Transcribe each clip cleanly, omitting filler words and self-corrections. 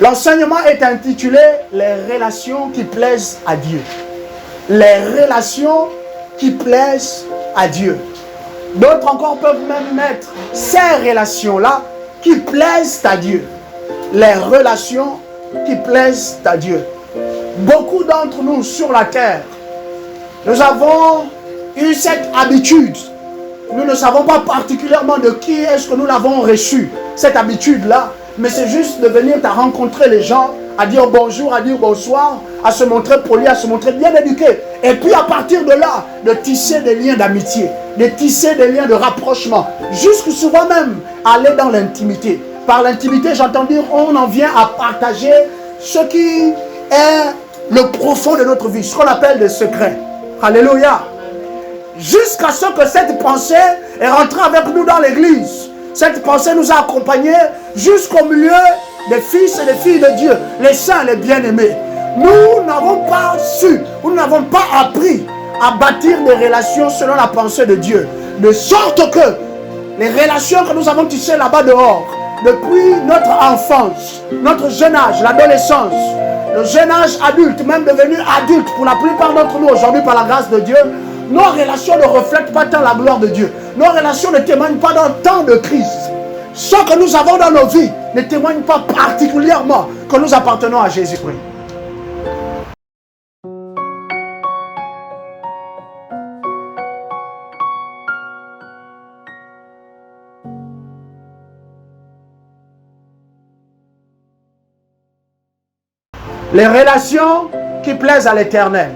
L'enseignement est intitulé « Les relations qui plaisent à Dieu ». Les relations qui plaisent à Dieu. D'autres encore peuvent même mettre ces relations-là qui plaisent à Dieu. Les relations qui plaisent à Dieu. Beaucoup d'entre nous sur la terre, nous avons eu cette habitude. Nous ne savons pas particulièrement de qui est-ce que nous l'avons reçu, cette habitude-là. Mais c'est juste de venir à rencontrer les gens, à dire bonjour, à dire bonsoir, à se montrer poli, à se montrer bien éduqué. Et puis à partir de là, de tisser des liens d'amitié, de tisser des liens de rapprochement, jusque souvent même aller dans l'intimité. Par l'intimité, j'entends dire, on en vient à partager ce qui est le profond de notre vie, ce qu'on appelle des secrets. Alléluia. Jusqu'à ce que cette pensée est rentrée avec nous dans l'église. Cette pensée nous a accompagnés jusqu'au milieu des fils et des filles de Dieu, les saints, les bien-aimés. Nous n'avons pas su, nous n'avons pas appris à bâtir des relations selon la pensée de Dieu. De sorte que les relations que nous avons tissées là-bas dehors, depuis notre enfance, notre jeune âge, l'adolescence, le jeune âge adulte, même devenu adulte pour la plupart d'entre nous aujourd'hui par la grâce de Dieu, nos relations ne reflètent pas tant la gloire de Dieu. Nos relations ne témoignent pas d'un temps de crise. Ce que nous avons dans nos vies ne témoigne pas particulièrement que nous appartenons à Jésus-Christ. Les relations qui plaisent à l'Éternel.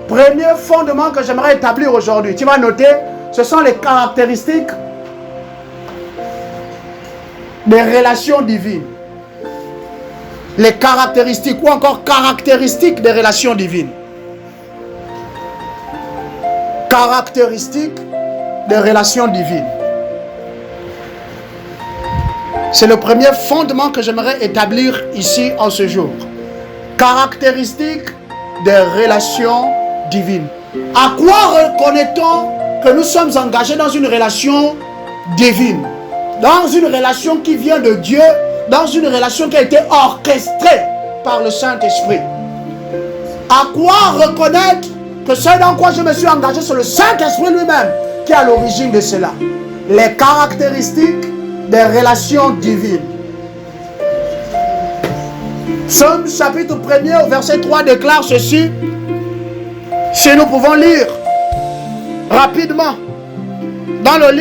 Premier fondement que j'aimerais établir aujourd'hui, tu vas noter, ce sont les caractéristiques des relations divines. Les caractéristiques ou encore caractéristiques des relations divines. Caractéristiques des relations divines. C'est le premier fondement que j'aimerais établir ici en ce jour. Caractéristiques des relations divines. À quoi reconnaît-on que nous sommes engagés dans une relation divine? Dans une relation qui vient de Dieu, dans une relation qui a été orchestrée par le Saint-Esprit. À quoi reconnaître que ce dans quoi je me suis engagé, c'est le Saint-Esprit lui-même qui est à l'origine de cela? Les caractéristiques des relations divines. Psaume chapitre 1er au verset 3 déclare ceci. Si nous pouvons lire rapidement dans le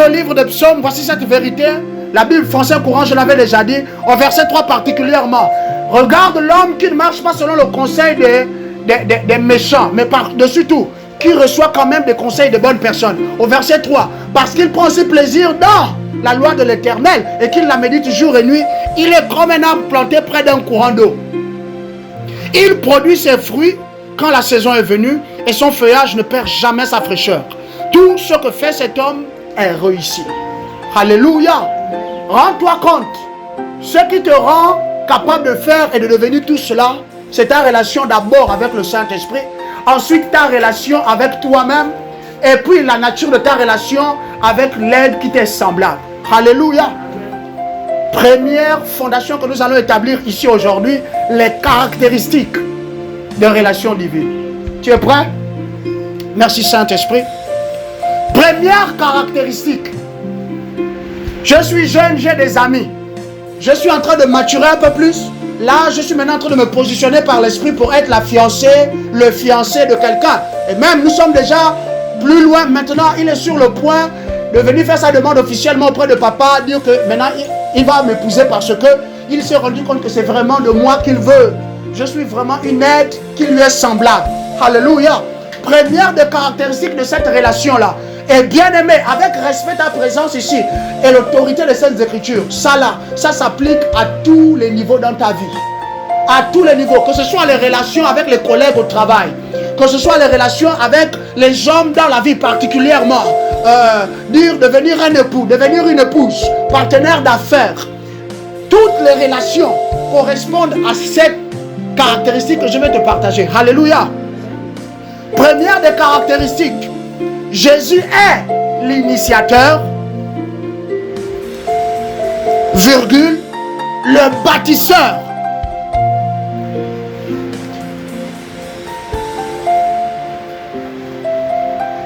livre de Psaume, voici cette vérité. La Bible française courant, je l'avais déjà dit, au verset 3 particulièrement. Regarde l'homme qui ne marche pas selon le conseil des méchants, mais par-dessus tout, qui reçoit quand même des conseils de bonnes personnes. Au verset 3, parce qu'il prend aussi plaisir dans la loi de l'Éternel et qu'il la médite jour et nuit, il est comme un arbre planté près d'un courant d'eau. Il produit ses fruits quand la saison est venue et son feuillage ne perd jamais sa fraîcheur. Tout ce que fait cet homme est réussi. Alléluia. Rends-toi compte, ce qui te rend capable de faire et de devenir tout cela, c'est ta relation d'abord avec le Saint-Esprit, ensuite ta relation avec toi-même, et puis la nature de ta relation avec l'aide qui t'est semblable. Alléluia. Première fondation que nous allons établir ici aujourd'hui, les caractéristiques de relations divines. Tu es prêt? Merci Saint-Esprit. Première caractéristique. Je suis jeune, j'ai des amis. Je suis en train de maturer un peu plus. Là, je suis maintenant en train de me positionner par l'esprit pour être la fiancée, le fiancé de quelqu'un. Et même, nous sommes déjà plus loin. Maintenant, il est sur le point de venir faire sa demande officiellement auprès de papa, dire que maintenant, il va m'épouser parce que il s'est rendu compte que c'est vraiment de moi qu'il veut. Je suis vraiment une aide qui lui est semblable. Alléluia. Première des caractéristiques de cette relation-là. Et bien aimé, avec respect ta présence ici et l'autorité de Saintes Écritures, ça là, ça s'applique à tous les niveaux dans ta vie. À tous les niveaux, que ce soit les relations avec les collègues au travail, que ce soit les relations avec les hommes dans la vie particulièrement, devenir un époux, devenir une épouse, partenaire d'affaires. Toutes les relations correspondent à cette caractéristique que je vais te partager. Alléluia. Première des caractéristiques, Jésus est l'initiateur virgule, le bâtisseur.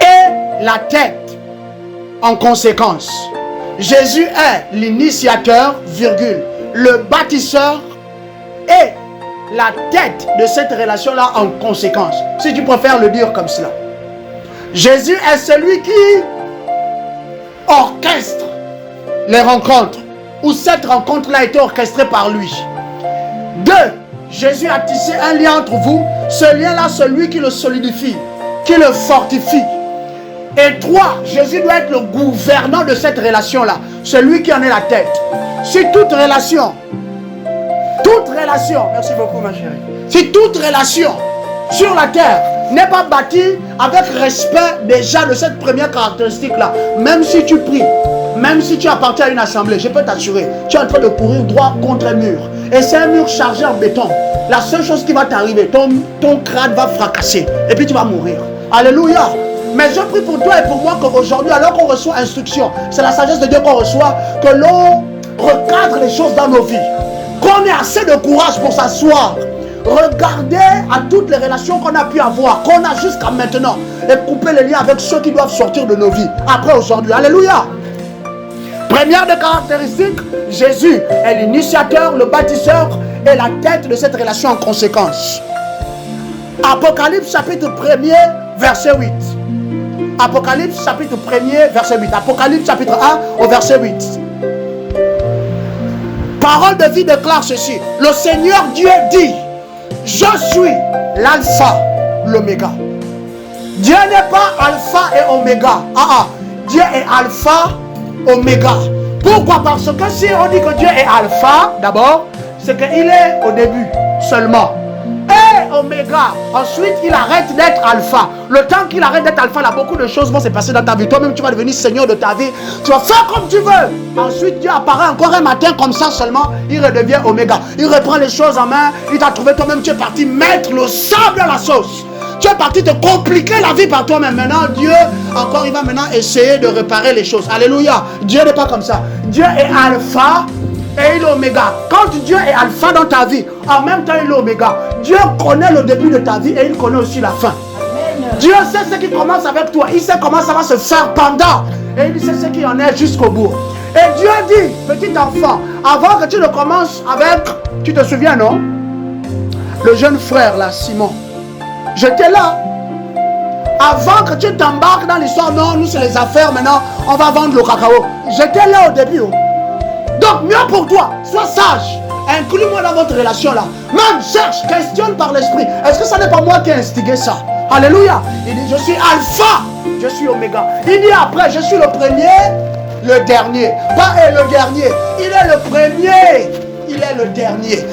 Et la tête en conséquence. Jésus est l'initiateur, virgule, le bâtisseur et la tête de cette relation-là en conséquence. Si tu préfères le dire comme cela. Jésus est celui qui orchestre les rencontres, où cette rencontre-là a été orchestrée par lui. 2. Jésus a tissé un lien entre vous. Ce lien-là, celui qui le solidifie, qui le fortifie. Et 3. Jésus doit être le gouvernant de cette relation-là, celui qui en est la tête. Si toute relation, merci beaucoup ma chérie, si toute relation sur la terre n'est pas bâtie avec respect déjà de cette première caractéristique-là, même si tu pries, même si tu appartiens à une assemblée, je peux t'assurer, tu es en train de courir droit contre un mur. Et c'est un mur chargé en béton. La seule chose qui va t'arriver, ton crâne va fracasser. Et puis tu vas mourir. Alléluia. Mais je prie pour toi et pour moi qu'aujourd'hui, alors qu'on reçoit instruction, c'est la sagesse de Dieu qu'on reçoit, que l'on recadre les choses dans nos vies. Qu'on ait assez de courage pour s'asseoir. Regardez à toutes les relations qu'on a pu avoir, qu'on a jusqu'à maintenant, et couper les liens avec ceux qui doivent sortir de nos vies. Après aujourd'hui. Alléluia. Première des caractéristiques, Jésus est l'initiateur, le bâtisseur et la tête de cette relation en conséquence. Apocalypse chapitre 1er, verset 8. Apocalypse chapitre 1er, verset 8. Apocalypse chapitre 1 au verset 8. Parole de vie déclare ceci. Le Seigneur Dieu dit, je suis l'alpha, l'oméga. Dieu n'est pas alpha et oméga. Dieu est alpha, oméga. Pourquoi? Parce que si on dit que Dieu est alpha, d'abord, c'est qu'il est au début seulement. Et oméga, ensuite il arrête d'être alpha. Le temps qu'il arrête d'être alpha, là, beaucoup de choses vont se passer dans ta vie. Toi-même, tu vas devenir seigneur de ta vie. Tu vas faire comme tu veux. Ensuite, Dieu apparaît encore un matin comme ça seulement. Il redevient oméga. Il reprend les choses en main. Il t'a trouvé toi-même. Tu es parti mettre le sable à la sauce. Tu es parti te compliquer la vie par toi-même. Maintenant, Dieu, encore, il va maintenant essayer de réparer les choses. Alléluia. Dieu n'est pas comme ça. Dieu est alpha et il est oméga. Quand Dieu est alpha dans ta vie, en même temps il est oméga. Dieu connaît le début de ta vie et il connaît aussi la fin. Amen. Dieu sait ce qui commence avec toi. Il sait comment ça va se faire pendant. Et il sait ce qui en est jusqu'au bout. Et Dieu dit, petit enfant, avant que tu ne commences avec, tu te souviens non? Le jeune frère là, Simon. J'étais là. Avant que tu t'embarques dans l'histoire, non, nous c'est les affaires, maintenant on va vendre le cacao. J'étais là au début. Donc mieux pour toi, sois sage. Inclus-moi dans votre relation là. Même cherche, questionne par l'esprit. Est-ce que ça n'est pas moi qui ai instigé ça? Alléluia. Il dit, je suis alpha, je suis oméga. Il dit après, je suis le premier, le dernier. Pas le dernier. Il est le premier. Il est le dernier.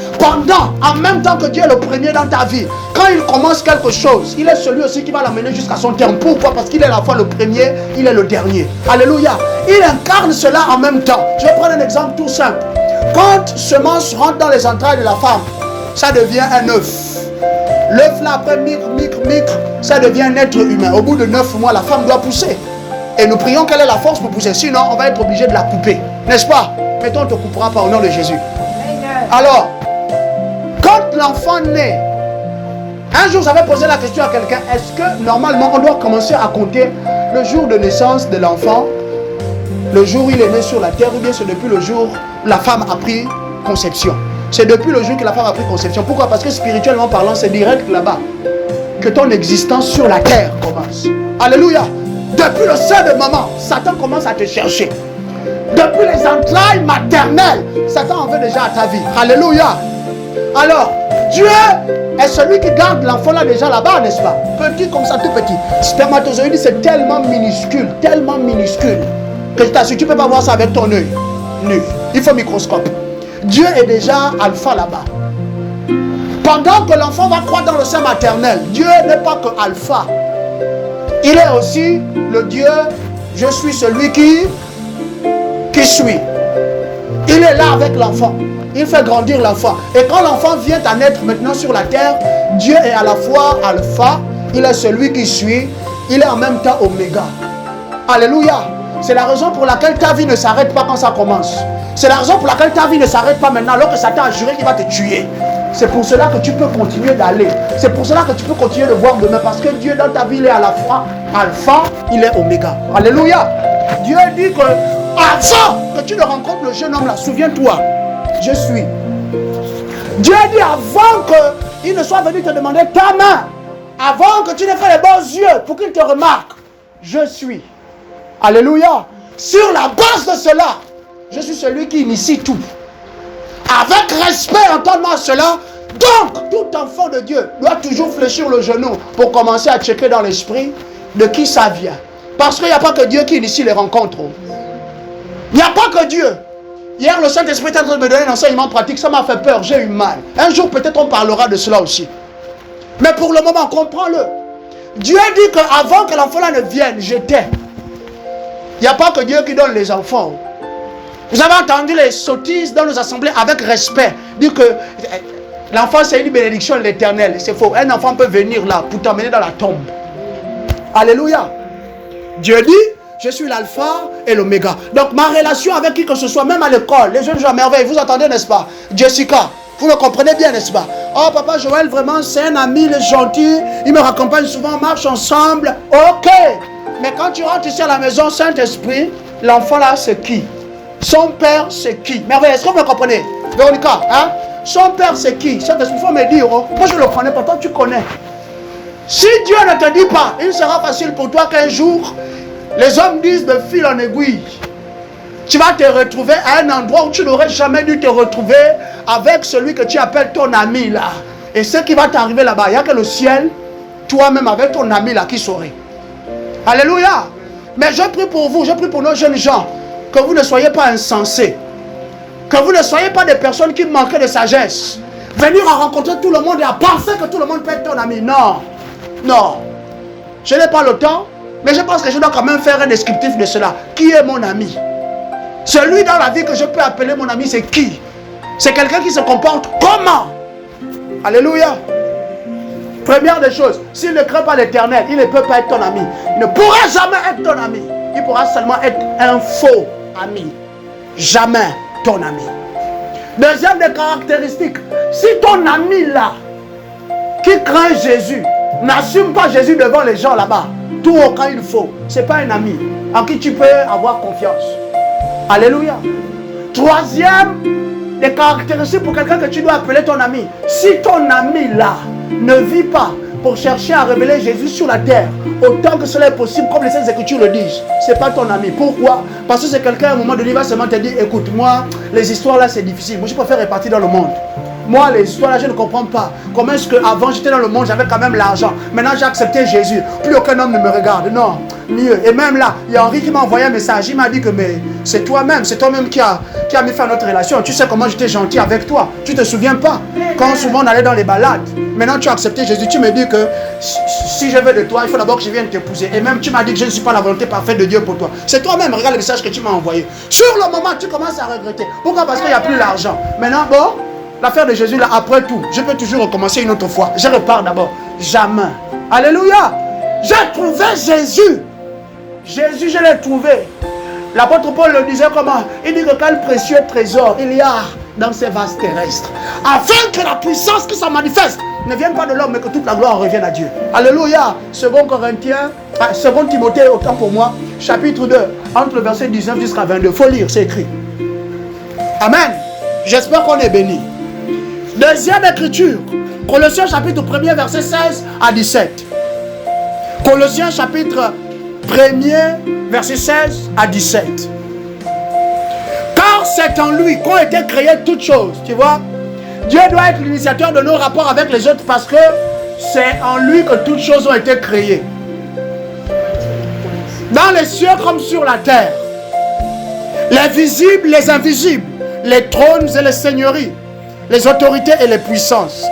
En même temps que Dieu est le premier dans ta vie, quand il commence quelque chose, il est celui aussi qui va l'amener jusqu'à son terme. Pourquoi? Parce qu'il est à la fois le premier, il est le dernier. Alléluia. Il incarne cela en même temps. Je vais prendre un exemple tout simple. Quand semence rentre dans les entrailles de la femme, ça devient un œuf. L'œuf là, après micre, ça devient un être humain. Au bout de 9 mois, la femme doit pousser. Et nous prions qu'elle ait la force pour pousser. Sinon, on va être obligé de la couper. N'est-ce pas? Mais toi, on ne te coupera pas au nom de Jésus. Alors, quand l'enfant naît, un jour j'avais posé la question à quelqu'un, est-ce que normalement on doit commencer à compter le jour de naissance de l'enfant, le jour où il est né sur la terre, ou bien c'est depuis le jour où la femme a pris conception? C'est depuis le jour que la femme a pris conception. Pourquoi? Parce que spirituellement parlant, c'est direct là-bas que ton existence sur la terre commence. Alléluia. Depuis le sein de maman, Satan commence à te chercher. Depuis les entrailles maternelles, Satan en veut déjà à ta vie. Alléluia. Alors, Dieu est celui qui garde l'enfant là déjà là-bas, n'est-ce pas? Petit comme ça, tout petit. Spermatozoïde, c'est tellement minuscule, que je t'assure, tu ne peux pas voir ça avec ton œil nu. Il faut un microscope. Dieu est déjà alpha là-bas. Pendant que l'enfant va croître dans le sein maternel, Dieu n'est pas que alpha. Il est aussi le Dieu, je suis celui qui suis. Il est là avec l'enfant. Il fait grandir l'enfant. Et quand l'enfant vient à naître maintenant sur la terre, Dieu est à la fois alpha, il est celui qui suit, il est en même temps oméga. Alléluia. C'est la raison pour laquelle ta vie ne s'arrête pas quand ça commence. C'est la raison pour laquelle ta vie ne s'arrête pas maintenant, alors que Satan a juré qu'il va te tuer. C'est pour cela que tu peux continuer d'aller. C'est pour cela que tu peux continuer de voir demain. Parce que Dieu dans ta vie, il est à la fois alpha, il est oméga. Alléluia. Dieu dit que avant que tu ne rencontres le jeune homme là, souviens-toi, je suis. Dieu dit avant qu'il ne soit venu te demander ta main, avant que tu n'aies fait les beaux yeux pour qu'il te remarque, je suis. Alléluia. Sur la base de cela, je suis celui qui initie tout. Avec respect, entends-moi cela. Donc, tout enfant de Dieu doit toujours fléchir le genou pour commencer à checker dans l'esprit de qui ça vient. Parce qu'il n'y a pas que Dieu qui initie les rencontres. Il n'y a pas que Dieu. Hier, le Saint-Esprit est en train de me donner un enseignement pratique. Ça m'a fait peur, j'ai eu mal. Un jour, peut-être, on parlera de cela aussi. Mais pour le moment, comprends-le. Dieu dit qu'avant que l'enfant là ne vienne, j'étais. Il n'y a pas que Dieu qui donne les enfants. Vous avez entendu les sottises dans nos assemblées avec respect. Dire que l'enfant c'est une bénédiction de l'Éternel. C'est faux. Un enfant peut venir là pour t'emmener dans la tombe. Alléluia. Dieu dit, je suis l'alpha et l'oméga. Donc ma relation avec qui que ce soit, même à l'école, les jeunes gens à merveille, vous entendez n'est-ce pas? Jessica, vous me comprenez bien n'est-ce pas? Oh papa Joël, vraiment c'est un ami, il est gentil, il me raccompagne souvent, on marche ensemble. Ok. Mais quand tu rentres ici à la maison, Saint-Esprit, l'enfant là c'est qui? Son père, c'est qui? Merveille, est-ce que vous me comprenez? Véronica, hein? Son père, c'est qui? Saint-Esprit, il faut me dire, oh, moi je ne le connais pas, toi tu connais. Si Dieu ne te dit pas, il sera facile pour toi qu'un jour, les hommes disent de fil en aiguille. Tu vas te retrouver à un endroit où tu n'aurais jamais dû te retrouver avec celui que tu appelles ton ami là. Et ce qui va t'arriver là-bas, il n'y a que le ciel, toi-même avec ton ami là qui saurait. Alléluia. Mais je prie pour vous, je prie pour nos jeunes gens. Que vous ne soyez pas insensés. Que vous ne soyez pas des personnes qui manquent de sagesse. Venir à rencontrer tout le monde et à penser que tout le monde peut être ton ami. Non. Non. Je n'ai pas le temps. Mais je pense que je dois quand même faire un descriptif de cela. Qui est mon ami? Celui dans la vie que je peux appeler mon ami, c'est qui? C'est quelqu'un qui se comporte comment? Alléluia. Première des choses, s'il ne craint pas l'Éternel, il ne peut pas être ton ami. Il ne pourra jamais être ton ami. Il pourra seulement être un faux ami. Jamais ton ami. Deuxième des caractéristiques, si ton ami là, qui craint Jésus, n'assume pas Jésus devant les gens là-bas, tout aucun il faut, ce n'est pas un ami en qui tu peux avoir confiance. Alléluia. Troisième des caractéristiques pour quelqu'un que tu dois appeler ton ami, si ton ami là ne vit pas pour chercher à révéler Jésus sur la terre, autant que cela est possible, comme les Saintes Écritures le disent, c'est pas ton ami. Pourquoi? Parce que c'est quelqu'un à un moment donné, il va seulement te dire, écoute, moi, les histoires là, c'est difficile. Moi, je préfère répartir dans le monde. Moi, les histoires là, je ne comprends pas. Comment est-ce qu'avant, j'étais dans le monde, j'avais quand même l'argent. Maintenant, j'ai accepté Jésus. Plus aucun homme ne me regarde. Non, mieux. Et même là, il y a Henri qui m'a envoyé un message. Il m'a dit que mais c'est toi-même qui a mis fin à notre relation. Tu sais comment j'étais gentil avec toi. Tu te souviens pas? Quand souvent on allait dans les balades. Maintenant, tu as accepté Jésus. Tu me dis que si je veux de toi, il faut d'abord que je vienne t'épouser. Et même, tu m'as dit que je ne suis pas la volonté parfaite de Dieu pour toi. C'est toi-même, regarde le message que tu m'as envoyé. Sur le moment, tu commences à regretter. Pourquoi? Parce qu'il n'y a plus l'argent. Maintenant, bon, l'affaire de Jésus, là, après tout, je peux toujours recommencer une autre fois. Je repars d'abord. Jamais. Alléluia. J'ai trouvé Jésus. Jésus, je l'ai trouvé. L'apôtre Paul le disait comment? Il dit que quel précieux trésor il y a dans ces vases terrestres. Afin que la puissance qui s'en manifeste ne vienne pas de l'homme, mais que toute la gloire revienne à Dieu. Alléluia. Second Timothée, autant pour moi, chapitre 2, entre le verset 19 jusqu'à 22. Il faut lire, c'est écrit. Amen. J'espère qu'on est béni. Deuxième écriture, Colossiens chapitre 1er, verset 16 à 17. Colossiens chapitre 1er, verset 16 à 17. Car c'est en lui qu'ont été créées toutes choses. Tu vois, Dieu doit être l'initiateur de nos rapports avec les autres parce que c'est en lui que toutes choses ont été créées. Dans les cieux comme sur la terre. Les visibles, les invisibles. Les trônes et les seigneuries. Les autorités et les puissances.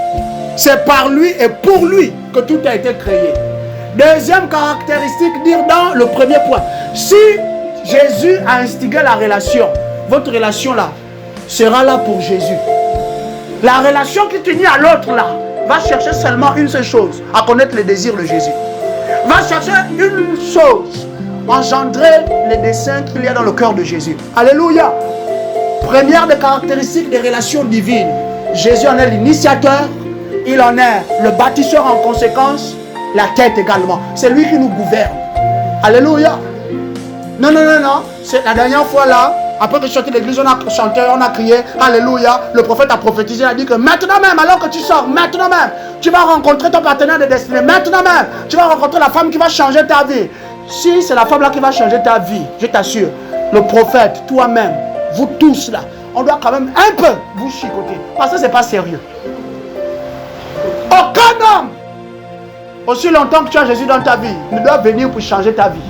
C'est par lui et pour lui que tout a été créé. Deuxième caractéristique, dire dans le premier point. Si Jésus a instigé la relation, votre relation là sera là pour Jésus. La relation qui t'unit à l'autre là va chercher seulement une seule chose, à connaître les désirs de Jésus. Va chercher une chose, engendrer les desseins qu'il y a dans le cœur de Jésus. Alléluia. Première des caractéristiques des relations divines. Jésus en est l'initiateur, il en est le bâtisseur en conséquence, la tête également. C'est lui qui nous gouverne. Alléluia. Non. C'est la dernière fois là, après que je sortais de l'église, on a chanté, on a crié, Alléluia. Le prophète a prophétisé, il a dit que maintenant même, alors que tu sors, maintenant même, tu vas rencontrer ton partenaire de destinée. Maintenant même, tu vas rencontrer la femme qui va changer ta vie. Si c'est la femme là qui va changer ta vie, je t'assure, le prophète, toi-même, vous tous là, on doit quand même un peu vous chicoter. Parce que ce n'est pas sérieux. Aucun homme, aussi longtemps que tu as Jésus dans ta vie, ne doit venir pour changer ta vie.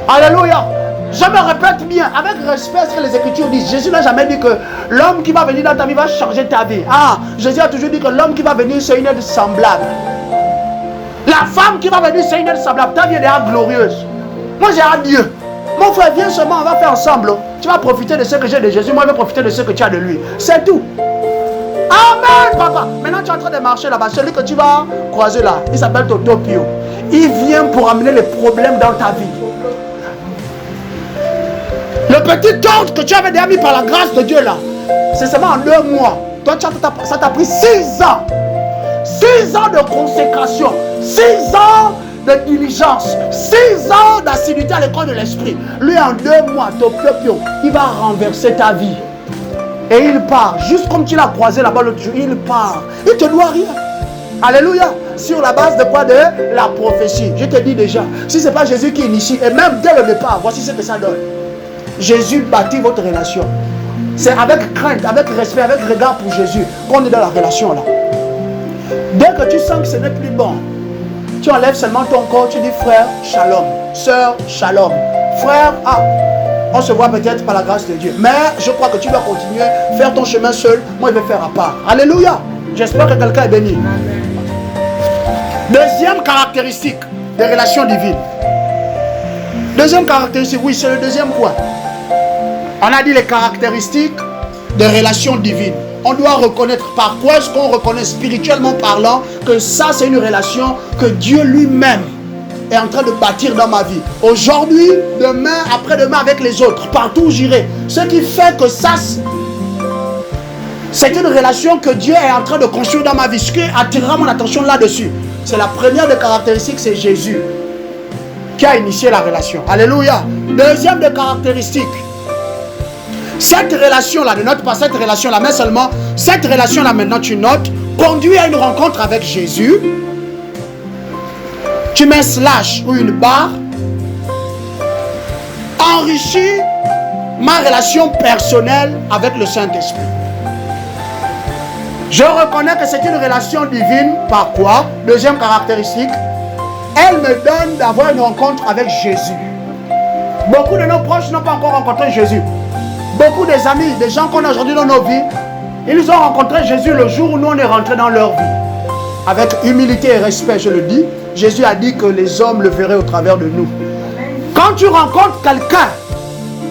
Alléluia. Je me répète bien, avec respect ce que les Écritures disent. Jésus n'a jamais dit que l'homme qui va venir dans ta vie va changer ta vie. Ah, Jésus a toujours dit que l'homme qui va venir, c'est une aide semblable. La femme qui va venir, c'est une aide semblable. Ta vie est déjà glorieuse. Moi, j'ai hâte Dieu. Mon frère, viens seulement, on va faire ensemble. Tu vas profiter de ce que j'ai de Jésus. Moi, je vais profiter de ce que tu as de lui. C'est tout. Amen, papa. Maintenant, tu es en train de marcher là-bas. Celui que tu vas croiser là, il s'appelle Toto Pio. Il vient pour amener les problèmes dans ta vie. Le petit ordre que tu avais déjà mis par la grâce de Dieu là, c'est seulement en 2 mois. Toi, ça t'a pris 6 ans. 6 ans de consécration. 6 ans de diligence. 6 ans d'assiduité à l'école de l'esprit. Lui, en 2 mois, Topio, il va renverser ta vie. Et il part. Juste comme tu l'as croisé là-bas l'autre jour, il part. Il ne te doit rien. Alléluia. Sur la base de quoi? De la prophétie. Je te dis déjà, si ce n'est pas Jésus qui initie, et même dès le départ, voici ce que ça donne. Jésus bâtit votre relation. C'est avec crainte, avec respect, avec regard pour Jésus qu'on est dans la relation là. Dès que tu sens que ce n'est plus bon, tu enlèves seulement ton corps, tu dis frère, shalom, sœur, shalom. Frère, on se voit peut-être par la grâce de Dieu. Mais je crois que tu dois continuer, faire ton chemin seul. Moi, je vais faire à part. Alléluia. J'espère que quelqu'un est béni. Deuxième caractéristique des relations divines. Deuxième caractéristique, oui, c'est le deuxième point. On a dit les caractéristiques des relations divines. On doit reconnaître par quoi est-ce qu'on reconnaît spirituellement parlant que ça c'est une relation que Dieu lui-même est en train de bâtir dans ma vie. Aujourd'hui, demain, après-demain avec les autres, partout où j'irai. Ce qui fait que ça, c'est une relation que Dieu est en train de construire dans ma vie. Ce qui attirera mon attention là-dessus, c'est la première des caractéristiques, c'est Jésus qui a initié la relation. Alléluia. Deuxième des caractéristiques, cette relation-là, ne note pas cette relation-là, mais seulement cette relation-là, maintenant tu notes, conduit à une rencontre avec Jésus. Tu mets slash ou une barre, enrichit ma relation personnelle avec le Saint-Esprit. Je reconnais que c'est une relation divine. Par quoi? Deuxième caractéristique, elle me donne d'avoir une rencontre avec Jésus. Beaucoup de nos proches n'ont pas encore rencontré Jésus. Beaucoup des amis, des gens qu'on a aujourd'hui dans nos vies, ils ont rencontré Jésus le jour où nous on est rentrés dans leur vie. Avec humilité et respect, je le dis, Jésus a dit que les hommes le verraient au travers de nous. Quand tu rencontres quelqu'un,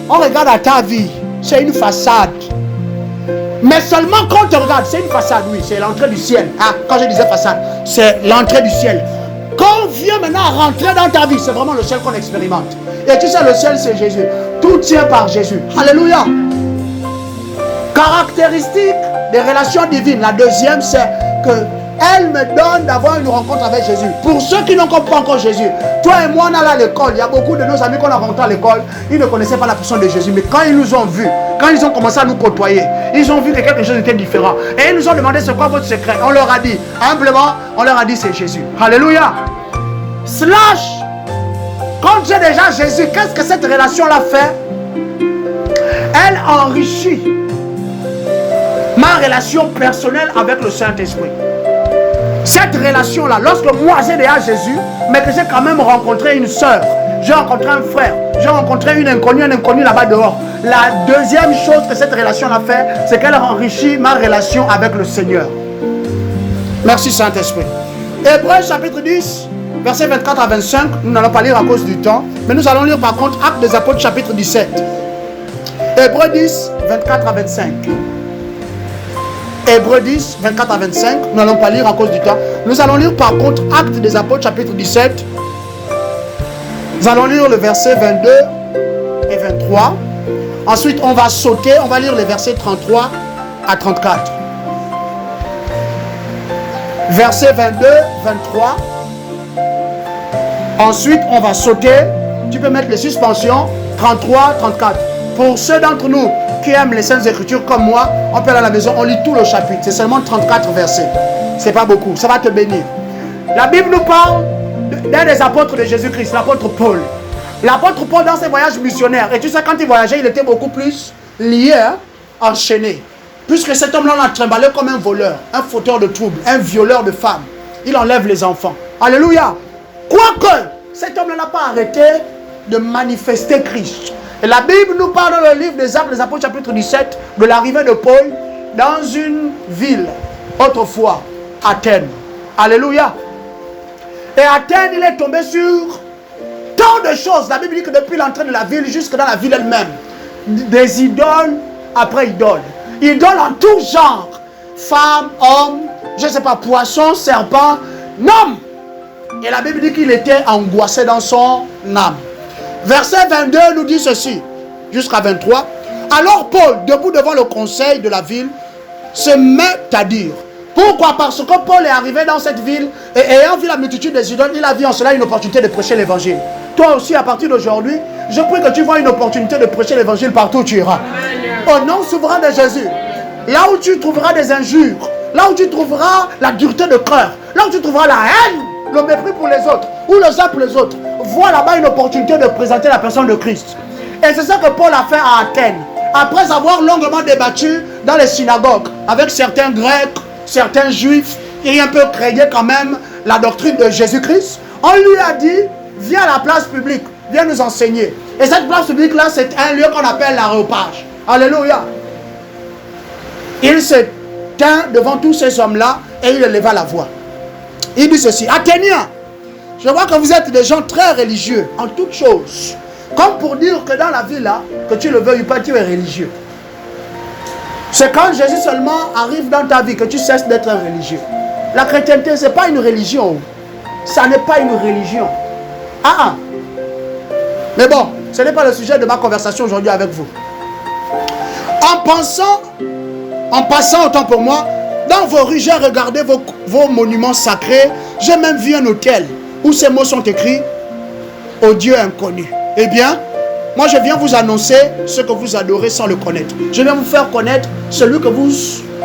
on regarde à ta vie, c'est une façade. Mais seulement quand on te regarde, c'est une façade, oui, c'est l'entrée du ciel. Ah, quand je disais façade, c'est l'entrée du ciel. Quand on vient maintenant rentrer dans ta vie, c'est vraiment le ciel qu'on expérimente. Et tu sais, le ciel, c'est Jésus. Tout tient par Jésus. Alléluia. Caractéristique des relations divines. La deuxième, c'est que elle me donne d'avoir une rencontre avec Jésus. Pour ceux qui n'ont pas encore Jésus, toi et moi, on est à l'école. Il y a beaucoup de nos amis qu'on a rencontrés à l'école. Ils ne connaissaient pas la personne de Jésus. Mais quand ils nous ont vus, quand ils ont commencé à nous côtoyer, ils ont vu que quelque chose était différent. Et ils nous ont demandé c'est quoi votre secret. On leur a dit, humblement, on leur a dit c'est Jésus. Alléluia. Slash. Quand j'ai déjà Jésus, qu'est-ce que cette relation-là fait? Elle enrichit ma relation personnelle avec le Saint-Esprit. Cette relation-là, lorsque moi j'ai déjà Jésus, mais que j'ai quand même rencontré une soeur, j'ai rencontré un frère, j'ai rencontré un inconnu là-bas dehors. La deuxième chose que cette relation-là fait, c'est qu'elle enrichit ma relation avec le Seigneur. Merci Saint-Esprit. Hébreux chapitre 10. Versets 24 à 25, nous n'allons pas lire à cause du temps, mais nous allons lire par contre Actes des Apôtres chapitre 17. Hébreux 10, 24 à 25. Hébreux 10, 24 à 25, nous n'allons pas lire à cause du temps. Nous allons lire par contre Actes des Apôtres chapitre 17. Nous allons lire le verset 22 et 23. Ensuite, on va sauter, on va lire les versets 33 à 34. Versets 22, 23. Ensuite, on va sauter. Tu peux mettre les suspensions 33, 34. Pour ceux d'entre nous qui aiment les Saintes Écritures comme moi, on peut aller à la maison, on lit tout le chapitre. C'est seulement 34 versets. C'est pas beaucoup, ça va te bénir. La Bible nous parle d'un des apôtres de Jésus-Christ, l'apôtre Paul. L'apôtre Paul, dans ses voyages missionnaires, et tu sais, quand il voyageait, il était beaucoup plus lié, enchaîné. Puisque cet homme-là l'a trimballé comme un voleur, un fauteur de troubles, un violeur de femmes. Il enlève les enfants. Alléluia. Quoique, cet homme-là n'a pas arrêté de manifester Christ. Et la Bible nous parle dans le livre des Actes des Apôtres, chapitre 17, de l'arrivée de Paul dans une ville, autrefois, Athènes. Alléluia. Et Athènes, il est tombé sur tant de choses. La Bible dit que depuis l'entrée de la ville jusque dans la ville elle-même, des idoles après idoles. Idoles en tout genre. Femmes, hommes, je ne sais pas, poissons, serpents, hommes. Et la Bible dit qu'il était angoissé dans son âme. Verset 22 nous dit ceci, jusqu'à 23. Alors Paul, debout devant le conseil de la ville, se met à dire. Pourquoi? Parce que Paul est arrivé dans cette ville et ayant vu la multitude des idoles, il a vu en cela une opportunité de prêcher l'évangile. Toi aussi, à partir d'aujourd'hui, je prie que tu vois une opportunité de prêcher l'évangile partout où tu iras. Au nom souverain de Jésus, là où tu trouveras des injures, là où tu trouveras la dureté de cœur, là où tu trouveras la haine, le mépris pour les autres, ou le zèle pour les autres, vois là-bas une opportunité de présenter la personne de Christ. Et c'est ça que Paul a fait à Athènes. Après avoir longuement débattu dans les synagogues avec certains Grecs, certains Juifs, qui un peu craignaient quand même la doctrine de Jésus-Christ, on lui a dit, viens à la place publique, viens nous enseigner. Et cette place publique-là, c'est un lieu qu'on appelle l'aréopage. Alléluia. Il se tint devant tous ces hommes-là et il éleva la voix. Il dit ceci, Athéniens, je vois que vous êtes des gens très religieux en toutes choses. Comme pour dire que dans la vie là, que tu le veuilles ou pas, tu es religieux. C'est quand Jésus seulement arrive dans ta vie que tu cesses d'être un religieux. La chrétienté, ce n'est pas une religion. Ça n'est pas une religion. Mais bon, ce n'est pas le sujet de ma conversation aujourd'hui avec vous. En passant autant pour moi, dans vos rues, j'ai regardé vos monuments sacrés. J'ai même vu un hôtel où ces mots sont écrits au Dieu inconnu. Eh bien, moi je viens vous annoncer ce que vous adorez sans le connaître. Je viens vous faire connaître celui que vous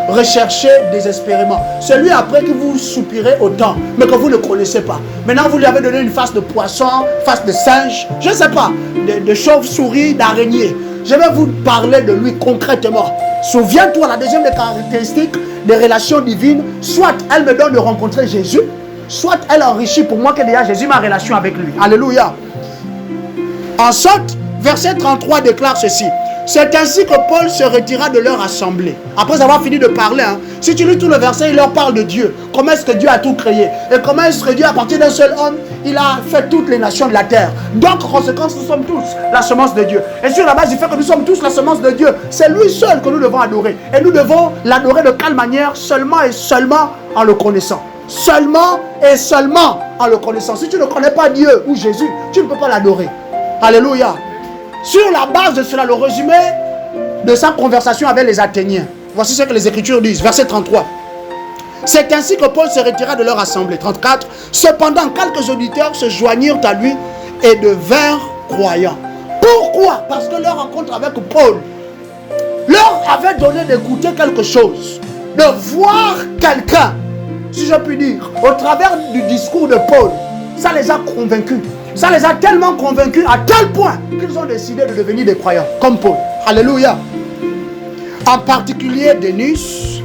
recherchez désespérément. Celui après que vous soupirez autant, mais que vous ne connaissez pas. Maintenant vous lui avez donné une face de poisson, face de singe, je ne sais pas, de chauve-souris, d'araignée. Je vais vous parler de lui concrètement. Souviens-toi, la deuxième des caractéristiques des relations divines, soit elle me donne de rencontrer Jésus, soit elle enrichit pour moi que déjà Jésus ma relation avec lui. Alléluia. En sorte, verset 33 déclare ceci. C'est ainsi que Paul se retira de leur assemblée. Après avoir fini de parler, si tu lis tout le verset, il leur parle de Dieu. Comment est-ce que Dieu a tout créé? Et comment est-ce que Dieu, à partir d'un seul homme, il a fait toutes les nations de la terre. Donc, en conséquence, nous sommes tous la semence de Dieu. Et sur la base du fait que nous sommes tous la semence de Dieu, c'est lui seul que nous devons adorer. Et nous devons l'adorer de quelle manière? Seulement et seulement en le connaissant. Seulement et seulement en le connaissant. Si tu ne connais pas Dieu ou Jésus, tu ne peux pas l'adorer. Alléluia. Sur la base de cela, le résumé de sa conversation avec les Athéniens. Voici ce que les Écritures disent, verset 33. C'est ainsi que Paul se retira de leur assemblée. 34. Cependant, quelques auditeurs se joignirent à lui et devinrent croyants. Pourquoi? Parce que leur rencontre avec Paul leur avait donné d'écouter quelque chose, de voir quelqu'un, si je puis dire, au travers du discours de Paul. Ça les a convaincus. Ça les a tellement convaincus à tel point qu'ils ont décidé de devenir des croyants, comme Paul. Alléluia. En particulier Dénus,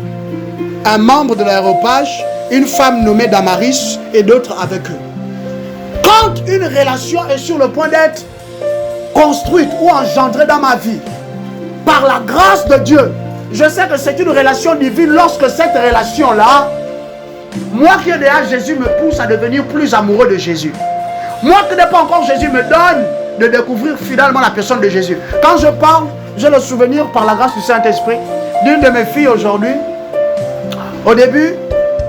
un membre de l'aréopage, une femme nommée Damaris et d'autres avec eux. Quand une relation est sur le point d'être construite ou engendrée dans ma vie, par la grâce de Dieu, je sais que c'est une relation divine lorsque cette relation-là, moi qui ai déjà Jésus, me pousse à devenir plus amoureux de Jésus. Moi qui n'ai pas encore Jésus, me donne de découvrir finalement la personne de Jésus. Quand je parle, j'ai le souvenir par la grâce du Saint-Esprit d'une de mes filles aujourd'hui. Au début,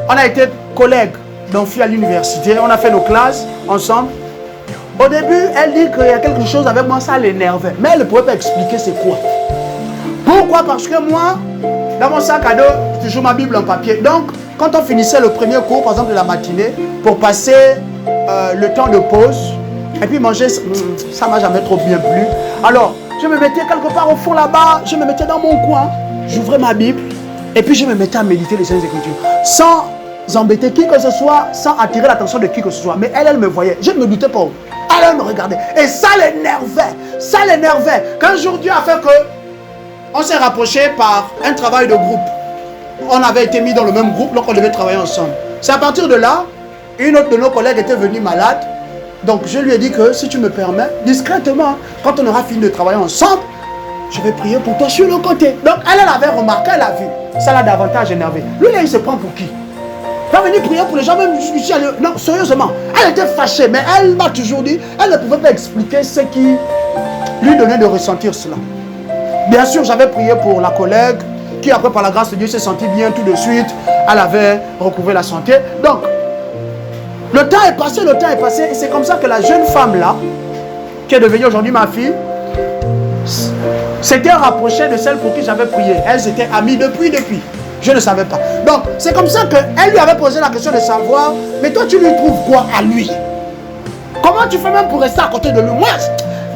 on a été collègues d'un fille à l'université. On a fait nos classes ensemble. Au début, elle dit qu'il y a quelque chose avec moi, ça l'énervait. Mais elle ne pouvait pas expliquer c'est quoi. Pourquoi? Parce que moi, dans mon sac à dos, j'ai toujours ma Bible en papier. Donc, quand on finissait le premier cours, par exemple de la matinée, pour passer le temps de pause, et puis manger, ça m'a jamais trop bien plu. Alors, je me mettais quelque part au fond là-bas, je me mettais dans mon coin, j'ouvrais ma Bible, et puis je me mettais à méditer les Saintes Écritures. Sans embêter qui que ce soit, sans attirer l'attention de qui que ce soit. Mais elle me voyait, je ne me doutais pas. Elle me regardait. Et ça l'énervait. Ça l'énervait. Qu'un jour, Dieu a fait que on s'est rapproché par un travail de groupe. On avait été mis dans le même groupe, donc on devait travailler ensemble. C'est à partir de là, une autre de nos collègues était venue malade. Donc je lui ai dit que si tu me permets, discrètement, quand on aura fini de travailler ensemble, je vais prier pour toi sur le côté. Donc elle avait remarqué, elle a vu. Ça l'a davantage énervé. Lui là, il se prend pour qui? Il va venir prier pour les gens, même ici. Non, sérieusement. Elle était fâchée, mais elle m'a toujours dit, elle ne pouvait pas expliquer ce qui lui donnait de ressentir cela. Bien sûr, j'avais prié pour la collègue, qui après, par la grâce de Dieu, s'est sentie bien tout de suite. Elle avait recouvré la santé. Donc, le temps est passé, et c'est comme ça que la jeune femme là, qui est devenue aujourd'hui ma fille, s'était rapprochée de celle pour qui j'avais prié. Elles étaient amies depuis. Je ne savais pas. Donc, c'est comme ça qu'elle lui avait posé la question de savoir, mais toi, tu lui trouves quoi à lui? Comment tu fais même pour rester à côté de lui? Moi,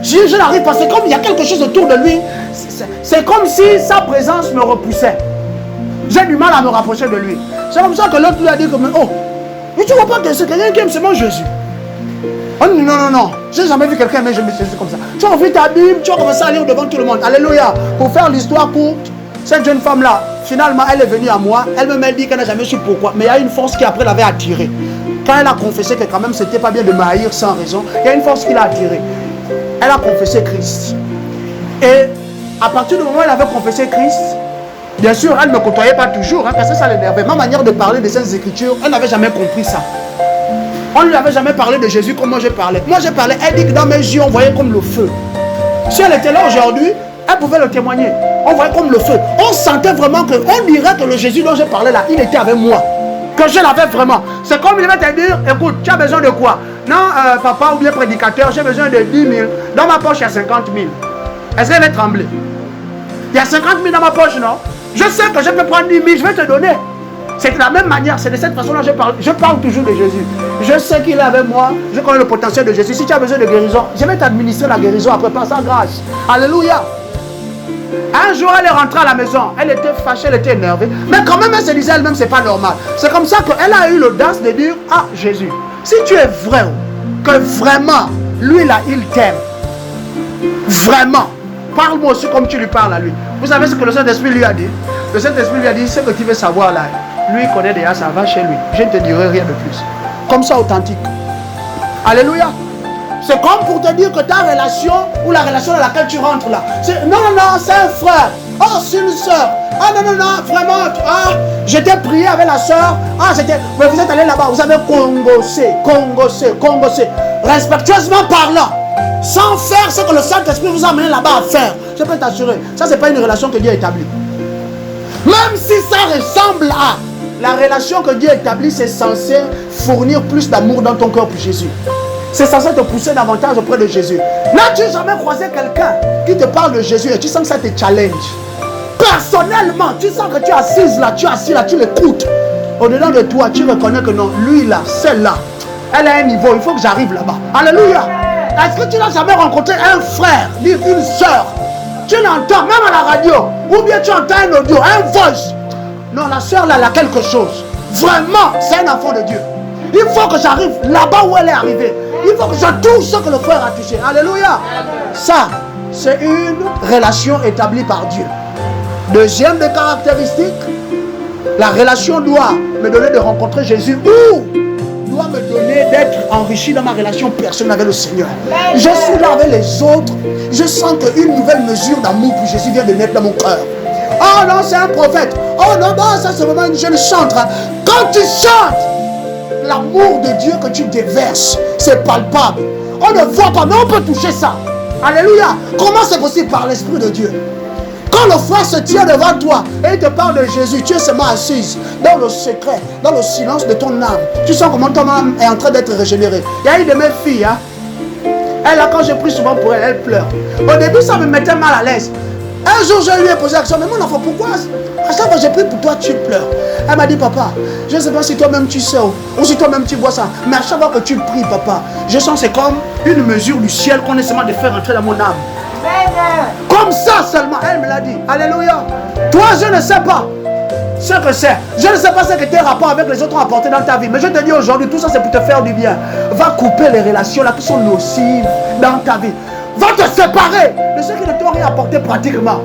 je n'arrive pas. C'est comme il y a quelque chose autour de lui. C'est comme si sa présence me repoussait. J'ai du mal à me rapprocher de lui. C'est comme ça que l'autre lui a dit comme, oh, mais tu vois pas que c'est quelqu'un qui aime seulement Jésus. Oh non. J'ai jamais vu quelqu'un aimer Jésus comme ça. Tu as ouvert ta Bible, tu as commencé à lire devant tout le monde. Alléluia. Pour faire l'histoire courte, cette jeune femme-là, finalement, elle est venue à moi. Elle me dit qu'elle n'a jamais su pourquoi. Mais il y a une force qui après l'avait attirée. Quand elle a confessé que quand même c'était pas bien de m'haïr sans raison, il y a une force qui l'a attirée. Elle a confessé Christ. Et à partir du moment où elle avait confessé Christ, bien sûr, elle ne me côtoyait pas toujours, parce que ça l'énervait. Ma manière de parler des Saintes Écritures, elle n'avait jamais compris ça. On ne lui avait jamais parlé de Jésus comme moi je parlais. Moi je parlais, elle dit que dans mes yeux, on voyait comme le feu. Si elle était là aujourd'hui, elle pouvait le témoigner. On voyait comme le feu. On sentait vraiment que, on dirait que le Jésus dont je parlais là, il était avec moi. Que je l'avais vraiment. C'est comme il va te dire, écoute, tu as besoin de quoi? Non, papa ou bien prédicateur, j'ai besoin de 10 000. Dans ma poche, il y a 50 000. Est-ce qu'elle va trembler? Il y a 50 000 dans ma poche, non? Je sais que je peux prendre 10 000, je vais te donner. C'est de la même manière, c'est de cette façon-là que je parle. Je parle toujours de Jésus. Je sais qu'il est avec moi, je connais le potentiel de Jésus. Si tu as besoin de guérison, je vais t'administrer la guérison après par sa grâce. Alléluia. Un jour, elle est rentrée à la maison. Elle était fâchée, elle était énervée. Mais quand même, elle se disait elle-même, c'est pas normal. C'est comme ça qu'elle a eu l'audace de dire, ah, Jésus, si tu es vrai, que vraiment, lui là, il t'aime. Vraiment. Parle-moi aussi comme tu lui parles à lui. Vous savez ce que le Saint-Esprit lui a dit? Le Saint-Esprit lui a dit, ce que tu veux savoir là, lui il connaît déjà, ça va chez lui. Je ne te dirai rien de plus. Comme ça, authentique. Alléluia. C'est comme pour te dire que ta relation, ou la relation dans laquelle tu rentres là, non, c'est un frère. Oh, c'est une soeur. Ah non, vraiment. Ah, j'étais prié avec la soeur. Ah, mais vous êtes allé là-bas, vous avez congossé. Respectueusement parlant. Sans faire ce que le Saint-Esprit vous a amené là-bas à faire. Je peux t'assurer, ça c'est pas une relation que Dieu a établie. Même si ça ressemble à la relation que Dieu a établie, c'est censé fournir plus d'amour dans ton cœur pour Jésus. C'est censé te pousser davantage auprès de Jésus. N'as-tu jamais croisé quelqu'un qui te parle de Jésus et tu sens que ça te challenge? Personnellement, tu sens que tu es assise là, tu es assis là, tu l'écoutes. Au-dedans de toi, tu reconnais que non, lui là, celle-là, elle a un niveau, il faut que j'arrive là-bas. Alléluia. Est-ce que tu n'as jamais rencontré un frère, une soeur? Tu l'entends même à la radio, ou bien tu entends un audio, un voice. Non, la soeur là, elle a quelque chose. Vraiment, c'est un enfant de Dieu. Il faut que j'arrive là-bas où elle est arrivée. Il faut que je touche ce que le frère a touché. Alléluia. Ça, c'est une relation établie par Dieu. Deuxième des caractéristiques, la relation doit me donner de rencontrer Jésus ou doit me donner d'être enrichi dans ma relation personnelle avec le Seigneur. Je suis là avec les autres. Je sens qu'une nouvelle mesure d'amour pour Jésus vient de naître dans mon cœur. Oh non, c'est un prophète. Oh non, ça c'est vraiment une jeune chantre. Quand tu chantes, l'amour de Dieu que tu déverses, c'est palpable. On ne voit pas, mais on peut toucher ça. Alléluia. Comment c'est possible? Par l'Esprit de Dieu. Quand le frère se tient devant toi et il te parle de Jésus, tu es seulement assise dans le secret, dans le silence de ton âme. Tu sens comment ton âme est en train d'être régénérée. Il y a une de mes filles, Elle, là, quand je prie souvent pour elle, elle pleure. Au début, ça me mettait mal à l'aise. Un jour, je lui ai posé la question, mais mon enfant, pourquoi à chaque fois que je prie pour toi, tu pleures? Elle m'a dit, papa, je ne sais pas si toi-même tu sais ou si toi-même tu vois ça, mais à chaque fois que tu pries, papa, je sens c'est comme une mesure du ciel qu'on essaie de faire entrer dans mon âme. Comme ça seulement, elle me l'a dit. Alléluia. Toi, je ne sais pas ce que c'est. Je ne sais pas ce que tes rapports avec les autres ont apporté dans ta vie. Mais je te dis aujourd'hui, tout ça c'est pour te faire du bien. Va couper les relations là qui sont nocives dans ta vie. Va te séparer de ceux qui ne t'ont rien apporté pratiquement.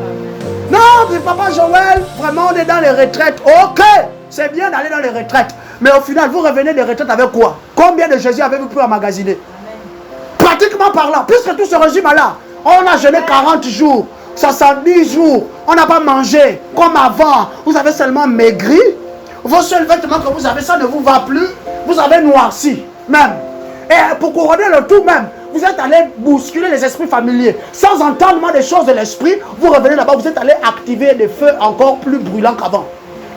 Non, mais papa Joël, vraiment on est dans les retraites. Ok, c'est bien d'aller dans les retraites. Mais au final, vous revenez des retraites avec quoi? Combien de Jésus avez-vous pu emmagasiner? Pratiquement parlant, puisque tout se résume à là. On a jeûné 40 jours, 70 jours. On n'a pas mangé comme avant. Vous avez seulement maigri. Vos seuls vêtements que vous avez, ça ne vous va plus. Vous avez noirci même. Et pour couronner le tout même, vous êtes allé bousculer les esprits familiers. Sans entendement des choses de l'esprit, vous revenez là-bas, vous êtes allé activer des feux encore plus brûlants qu'avant.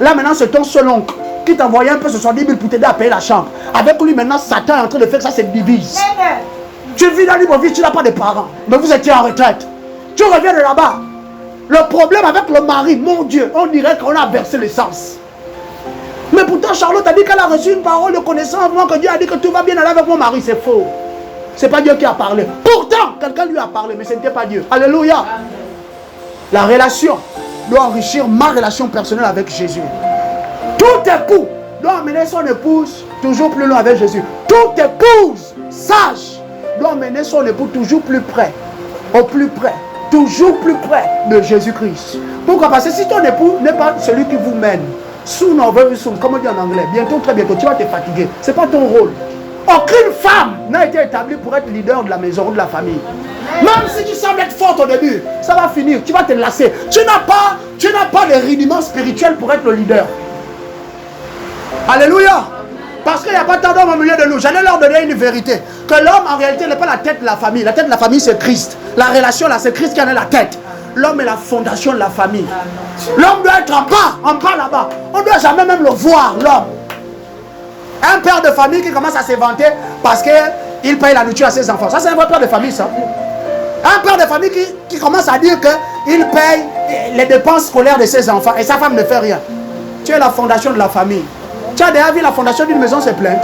Là maintenant, c'est ton seul oncle qui t'envoyait un peu 70 000 pour t'aider à payer la chambre. Avec lui maintenant, Satan est en train de faire que ça se divise. Tu vis dans libre vie, tu n'as pas de parents. Mais vous étiez en retraite. Tu reviens de là-bas. Le problème avec le mari, mon Dieu, on dirait qu'on a versé l'essence. Mais pourtant, Charlotte a dit qu'elle a reçu une parole de connaissance, que Dieu a dit que tout va bien aller avec mon mari. C'est faux. C'est pas Dieu qui a parlé. Pourtant, quelqu'un lui a parlé, mais ce n'était pas Dieu. Alléluia. La relation doit enrichir ma relation personnelle avec Jésus. Tout époux doit amener son épouse toujours plus loin avec Jésus. Toute épouse sage doit mener son époux toujours plus près, au plus près, toujours plus près de Jésus-Christ. Pourquoi? Parce que si ton époux n'est pas celui qui vous mène, soon or very soon, comme on dit en anglais, bientôt, très bientôt, tu vas te fatiguer. Ce n'est pas ton rôle. Aucune femme n'a été établie pour être leader de la maison ou de la famille. Même si tu sembles être forte au début, ça va finir, tu vas te lasser. Tu n'as pas les rudiments spirituels pour être le leader. Alléluia. Parce qu'il n'y a pas tant d'hommes au milieu de nous. J'allais leur donner une vérité. Que l'homme, en réalité, n'est pas la tête de la famille. La tête de la famille, c'est Christ. La relation, là, c'est Christ qui en est la tête. L'homme est la fondation de la famille. L'homme doit être en bas là-bas. On ne doit jamais même le voir, l'homme. Un père de famille qui commence à s'éventer parce qu'il paye la nourriture à ses enfants. Ça, c'est un vrai père de famille, ça. Un père de famille qui commence à dire qu'il paye les dépenses scolaires de ses enfants et sa femme ne fait rien. Tu es la fondation de la famille. Tu as déjà vu la fondation d'une maison se plaindre?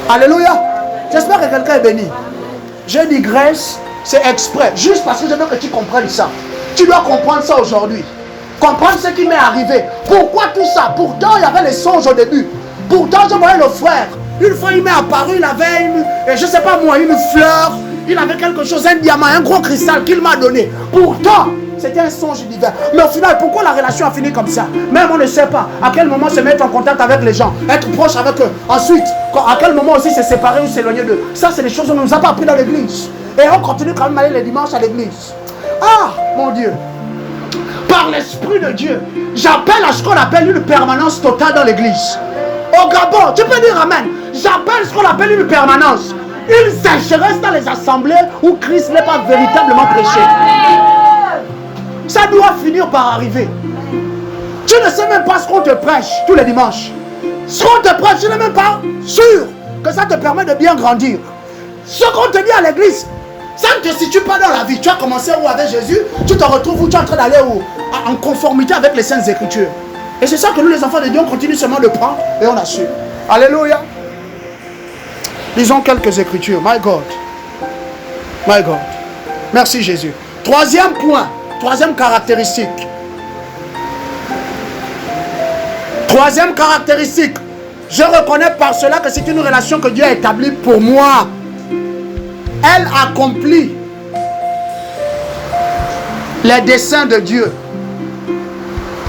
Alléluia. J'espère que quelqu'un est béni. Je digresse, c'est exprès. Juste parce que je veux que tu comprennes ça. Tu dois comprendre ça aujourd'hui. Comprendre ce qui m'est arrivé. Pourquoi tout ça? Pourtant, il y avait les songes au début. Pourtant, je voyais le frère. Une fois, il m'est apparu, il avait je ne sais pas moi, une fleur. Il avait quelque chose, un diamant, un gros cristal qu'il m'a donné. Pourtant, c'était un songe divin. Mais au final, pourquoi la relation a fini comme ça? Même on ne sait pas à quel moment se mettre en contact avec les gens, être proche avec eux. Ensuite, à quel moment aussi se séparer ou s'éloigner d'eux. Ça, c'est des choses qu'on ne nous a pas appris dans l'église. Et on continue quand même à aller les dimanches à l'église. Ah, mon Dieu. Par l'Esprit de Dieu, j'appelle à ce qu'on appelle une permanence totale dans l'église. Au Gabon, tu peux dire amen. J'appelle ce qu'on appelle une permanence. Une sécheresse dans les assemblées où Christ n'est pas véritablement prêché. Ça doit finir par arriver. Tu ne sais même pas ce qu'on te prêche tous les dimanches. Ce qu'on te prêche, tu n'es même pas sûr que ça te permet de bien grandir. Ce qu'on te dit à l'église, ça ne te situe pas dans la vie. Tu as commencé où avec Jésus, tu te retrouves où tu es en train d'aller en conformité avec les Saintes Écritures. Et c'est ça que nous les enfants de Dieu, on continue seulement de prendre et on assure. Alléluia. Lisons quelques Écritures. My God. My God. Merci Jésus. Troisième point. Troisième caractéristique. Troisième caractéristique. Je reconnais par cela que c'est une relation que Dieu a établie pour moi. Elle accomplit les desseins de Dieu.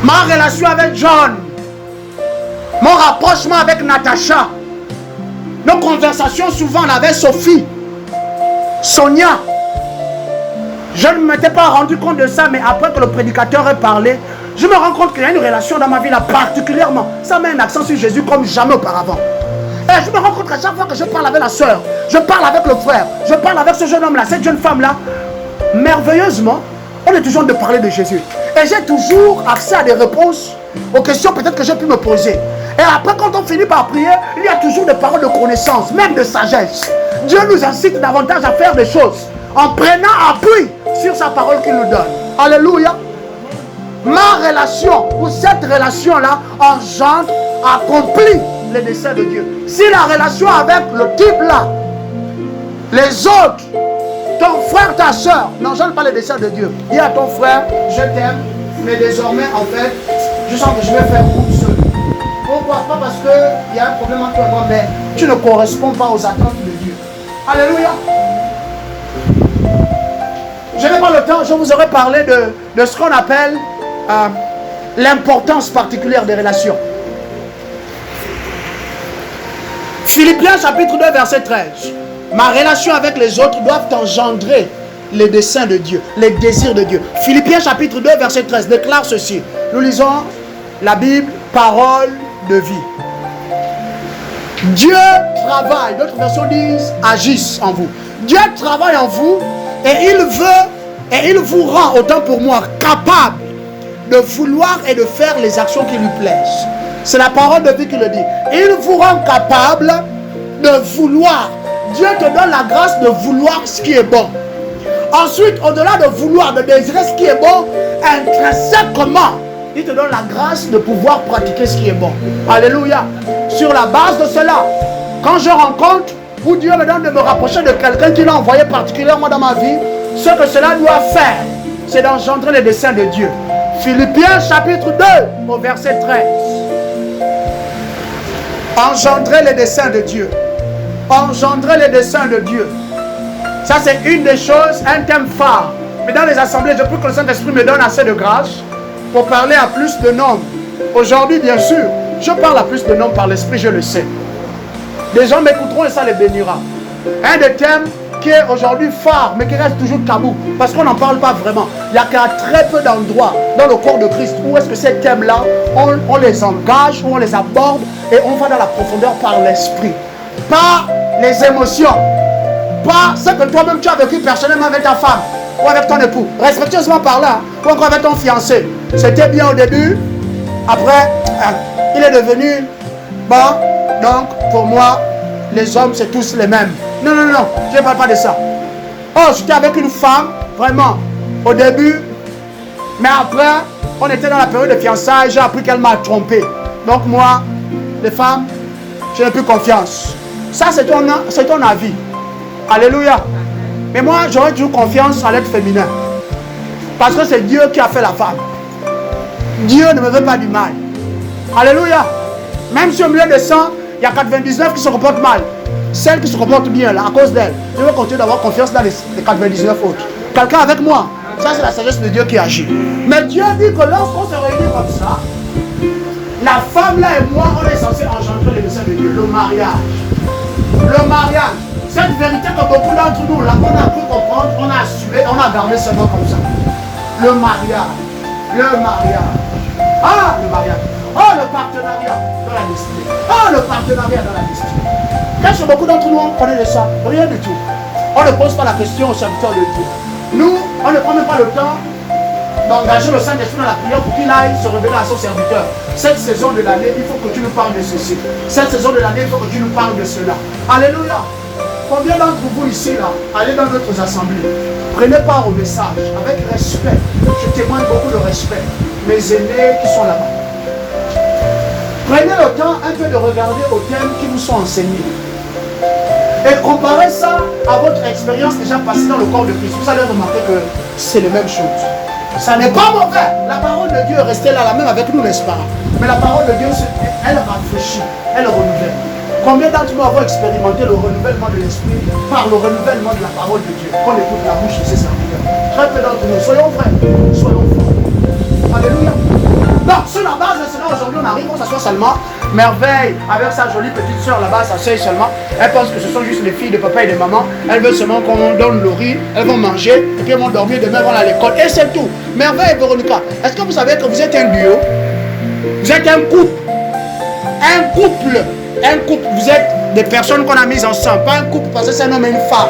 Ma relation avec John, mon rapprochement avec Natacha, nos conversations souvent avec Sophie, Sonia. Je ne m'étais pas rendu compte de ça, mais après que le prédicateur ait parlé, je me rends compte qu'il y a une relation dans ma vie là particulièrement. Ça met un accent sur Jésus comme jamais auparavant. Et je me rends compte qu'à chaque fois que je parle avec la soeur, je parle avec le frère, je parle avec ce jeune homme là, cette jeune femme là, merveilleusement, on est toujours en train de parler de Jésus. Et j'ai toujours accès à des réponses aux questions peut-être que j'ai pu me poser. Et après, quand on finit par prier, il y a toujours des paroles de connaissance, même de sagesse. Dieu nous incite davantage à faire des choses en prenant appui sur sa parole qu'il nous donne. Alléluia. Ma relation, ou cette relation-là, engendre, accomplit les desseins de Dieu. Si la relation avec le type-là, les autres, ton frère, ta soeur, n'engendre pas les desseins de Dieu. Dis à ton frère, je t'aime, mais désormais, en fait, je sens que je vais faire route seul. Pourquoi? Pas parce qu'il y a un problème entre toi et moi, mais tu ne corresponds pas aux attentes de Dieu. Alléluia. Je n'ai pas le temps, je vous aurais parlé de ce qu'on appelle l'importance particulière des relations. Philippiens chapitre 2 verset 13. Ma relation avec les autres doivent engendrer les desseins de Dieu, les désirs de Dieu. Philippiens chapitre 2 verset 13 déclare ceci. Nous lisons la Bible, parole de vie. Dieu travaille, d'autres versions disent agisse en vous. Dieu travaille en vous et il veut et il vous rend, autant pour moi, capable de vouloir et de faire les actions qui lui plaisent. C'est la parole de vie qui le dit. Il vous rend capable de vouloir. Dieu te donne la grâce de vouloir ce qui est bon. Ensuite, au-delà de vouloir, de désirer ce qui est bon, intrinsèquement, il te donne la grâce de pouvoir pratiquer ce qui est bon. Alléluia. Sur la base de cela, quand je rencontre, où Dieu me donne de me rapprocher de quelqu'un qui l'a envoyé particulièrement dans ma vie, ce que cela doit faire, c'est d'engendrer les desseins de Dieu. Philippiens chapitre 2, au verset 13. Engendrer les desseins de Dieu. Engendrer les desseins de Dieu. Ça, c'est une des choses, un thème phare. Mais dans les assemblées, je prie que le Saint-Esprit me donne assez de grâce pour parler à plus de nombres. Aujourd'hui, bien sûr, je parle à plus de nombres par l'Esprit, je le sais. Des gens m'écouteront et ça les bénira. Un des thèmes qui est aujourd'hui phare, mais qui reste toujours tabou, parce qu'on n'en parle pas vraiment. Il n'y a qu'à très peu d'endroits dans le corps de Christ où est-ce que ces thèmes-là, on les engage, où on les aborde et on va dans la profondeur par l'Esprit. Pas les émotions, pas ce que toi-même tu as vécu personnellement avec ta femme ou avec ton époux, respectueusement par là, ou encore avec ton fiancé. C'était bien au début, après, il est devenu bon, donc pour moi, les hommes c'est tous les mêmes. Non, non, non, je ne parle pas de ça. Oh, j'étais avec une femme, vraiment, au début, mais après, on était dans la période de fiançailles, j'ai appris qu'elle m'a trompé. Donc moi, les femmes, je n'ai plus confiance. Ça, c'est ton avis. Alléluia. Mais moi, j'aurais toujours confiance en l'être féminin. Parce que c'est Dieu qui a fait la femme. Dieu ne me veut pas du mal. Alléluia. Même si au milieu de 100, il y a 99 qui se comportent mal. Celle qui se comporte bien, là, à cause d'elle, je veux continuer d'avoir confiance dans les 99 autres. Quelqu'un avec moi? Ça, c'est la sagesse de Dieu qui agit. Mais Dieu dit que lorsqu'on se réunit comme ça, la femme là et moi, on est censé engendrer les desseins de Dieu. Le mariage. Le mariage. Cette vérité que beaucoup d'entre nous, là, on a pu comprendre, on a assumé, on a gardé seulement comme ça. Le mariage. Le mariage. Ah, le mariage. Oh, le partenariat dans la destinée. Oh, le partenariat dans la destinée. Qu'est-ce que beaucoup d'entre nous, on connaît de ça? Rien du tout. On ne pose pas la question au serviteur de Dieu. Nous, on ne prend même pas le temps d'engager le Saint-Esprit dans la prière pour qu'il aille se révéler à son serviteur. Cette saison de l'année, il faut que tu nous parles de ceci. Cette saison de l'année, il faut que tu nous parles de cela. Alléluia. Combien d'entre vous ici, là, allez dans notre assemblée, prenez part au message avec respect. Je témoigne beaucoup de respect. Mes aînés qui sont là-bas. Prenez le temps un peu de regarder aux thèmes qui vous sont enseignés. Et comparez ça à votre expérience déjà passée dans le corps de Christ. Vous allez remarquer que c'est les mêmes choses. Ça n'est pas mauvais. La parole de Dieu est restée là, même avec nous, n'est-ce pas? Mais la parole de Dieu, elle rafraîchit, elle renouvelle. Combien d'entre nous avons expérimenté le renouvellement de l'esprit par le renouvellement de la parole de Dieu? Qu'on écoute la bouche de ses serviteurs. Très peu d'entre nous. Soyons vrais, soyons forts. Alléluia. Donc, sur la base de cela, aujourd'hui, on arrive, on s'assoit seulement. Merveille, avec sa jolie petite soeur là-bas, s'assied seulement. Elle pense que ce sont juste les filles de papa et de maman. Elle veut seulement qu'on donne le riz, elles vont manger, et puis elles vont dormir, demain elles vont aller à l'école. Et c'est tout. Merveille, Véronica, est-ce que vous savez que vous êtes un duo? Vous êtes un couple. Un couple. Un couple. Vous êtes des personnes qu'on a mises ensemble. Pas un couple parce que c'est un homme et une femme.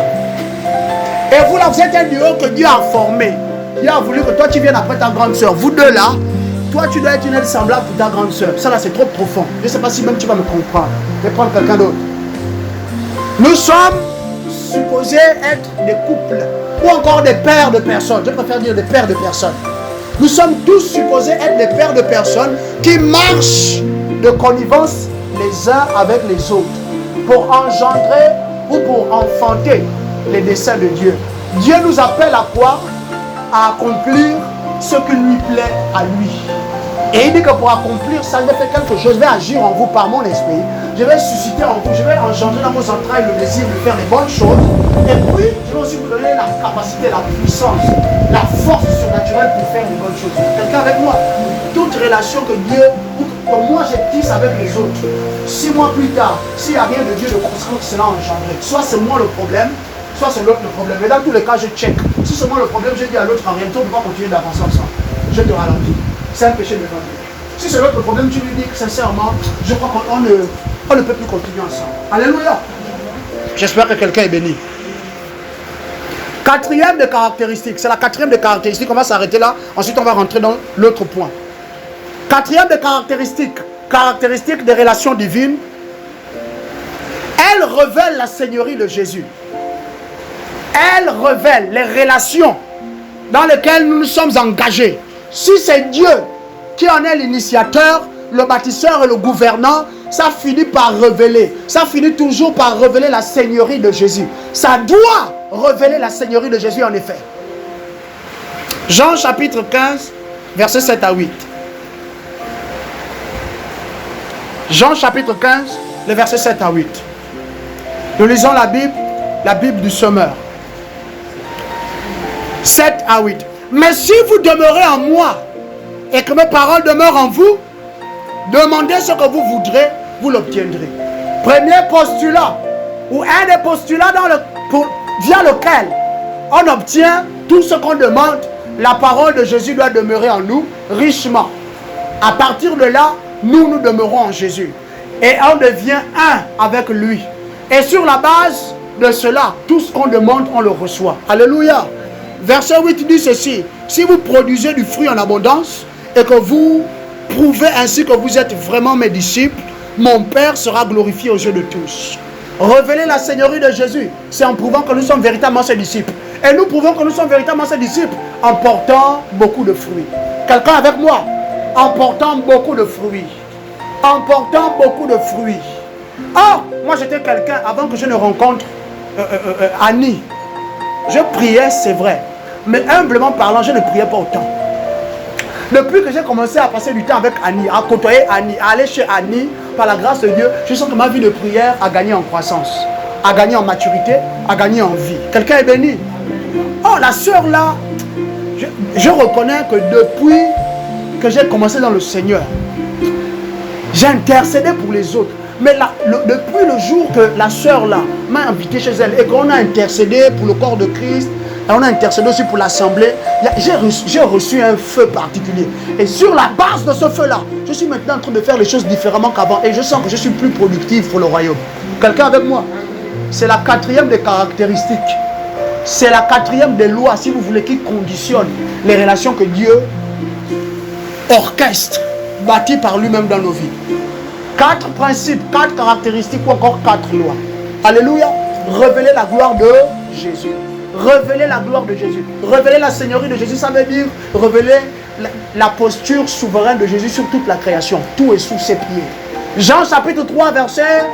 Et vous là, vous êtes un duo que Dieu a formé. Dieu a voulu que toi tu viennes après ta grande soeur. Vous deux là, toi tu dois être une aide semblable pour ta grande soeur. Ça là c'est trop profond. Je ne sais pas si même tu vas me comprendre. Je vais prendre quelqu'un d'autre. Nous sommes supposés être des couples ou encore des pères de personnes. Je préfère dire des pères de personnes. Nous sommes tous supposés être des pères de personnes qui marchent de connivence les uns avec les autres pour engendrer ou pour enfanter les desseins de Dieu. Dieu nous appelle à quoi? À accomplir ce qui lui plaît à lui. Et il dit que pour accomplir ça, je vais faire quelque chose, je vais agir en vous par mon esprit, je vais susciter en vous, je vais engendrer dans vos entrailles le désir de faire les bonnes choses, et puis je vais aussi vous donner la capacité, la puissance, la force surnaturelle pour faire les bonnes choses. Quelqu'un avec moi? Toute relation que Dieu, que moi je tisse avec les autres, 6 mois plus tard, s'il n'y a rien de Dieu, de conséquence que cela a engendré, soit c'est moi le problème, soit c'est l'autre le problème. Mais dans tous les cas, je check. Si c'est moi le problème, je dis à l'autre en réalité, on ne peut pas continuer d'avancer ensemble. Je te ralentis. C'est un péché de m'évanouir. Si c'est l'autre le problème, tu lui dis que sincèrement, je crois qu'on ne peut plus continuer ensemble. Alléluia. J'espère que quelqu'un est béni. Quatrième des caractéristiques. C'est la quatrième des caractéristiques. On va s'arrêter là. Ensuite, on va rentrer dans l'autre point. Quatrième des caractéristiques. Caractéristiques des relations divines. Elles révèlent la seigneurie de Jésus. Elles révèlent les relations dans lesquelles nous nous sommes engagés. Si c'est Dieu qui en est l'initiateur, le bâtisseur et le gouvernant, ça finit par révéler. Ça finit toujours par révéler la seigneurie de Jésus. Ça doit révéler la seigneurie de Jésus en effet. Jean chapitre 15, versets 7 à 8. Jean chapitre 15, les versets 7 à 8. Nous lisons la Bible du semeur. 7 à 8. Mais si vous demeurez en moi et que mes paroles demeurent en vous, demandez ce que vous voudrez, vous l'obtiendrez. Premier postulat, ou un des postulats via lequel on obtient tout ce qu'on demande, la parole de Jésus doit demeurer en nous richement. À partir de là, nous demeurons en Jésus. Et on devient un avec lui. Et sur la base de cela, tout ce qu'on demande, on le reçoit. Alléluia. Verset 8 dit ceci. Si vous produisez du fruit en abondance et que vous prouvez ainsi que vous êtes vraiment mes disciples, mon Père sera glorifié aux yeux de tous. Révéler la seigneurie de Jésus, c'est en prouvant que nous sommes véritablement ses disciples. Et nous prouvons que nous sommes véritablement ses disciples en portant beaucoup de fruits. Quelqu'un avec moi? En portant beaucoup de fruits. En portant beaucoup de fruits. Oh, moi j'étais quelqu'un, avant que je ne rencontre Annie, je priais, c'est vrai. Mais humblement parlant, je ne priais pas autant. Depuis que j'ai commencé à passer du temps avec Annie, à côtoyer Annie, à aller chez Annie, par la grâce de Dieu, je sens que ma vie de prière a gagné en croissance, a gagné en maturité, a gagné en vie. Quelqu'un est béni? Oh, la sœur là, je reconnais que depuis que j'ai commencé dans le Seigneur, j'ai intercédé pour les autres. Mais depuis le jour que la sœur là m'a invité chez elle et qu'on a intercédé pour le corps de Christ, et on a intercédé aussi pour l'assemblée, j'ai reçu un feu particulier. Et sur la base de ce feu-là, je suis maintenant en train de faire les choses différemment qu'avant. Et je sens que je suis plus productif pour le royaume. Quelqu'un avec moi? C'est la quatrième des caractéristiques. C'est la quatrième des lois, si vous voulez, qui conditionne les relations que Dieu orchestre, bâti par lui-même dans nos vies. 4 principes, 4 caractéristiques ou encore 4 lois. Alléluia. Révéler la gloire de Jésus. Révéler la gloire de Jésus. Révéler la seigneurie de Jésus, ça veut dire révéler la posture souveraine de Jésus sur toute la création. Tout est sous ses pieds. Jean chapitre 3 verset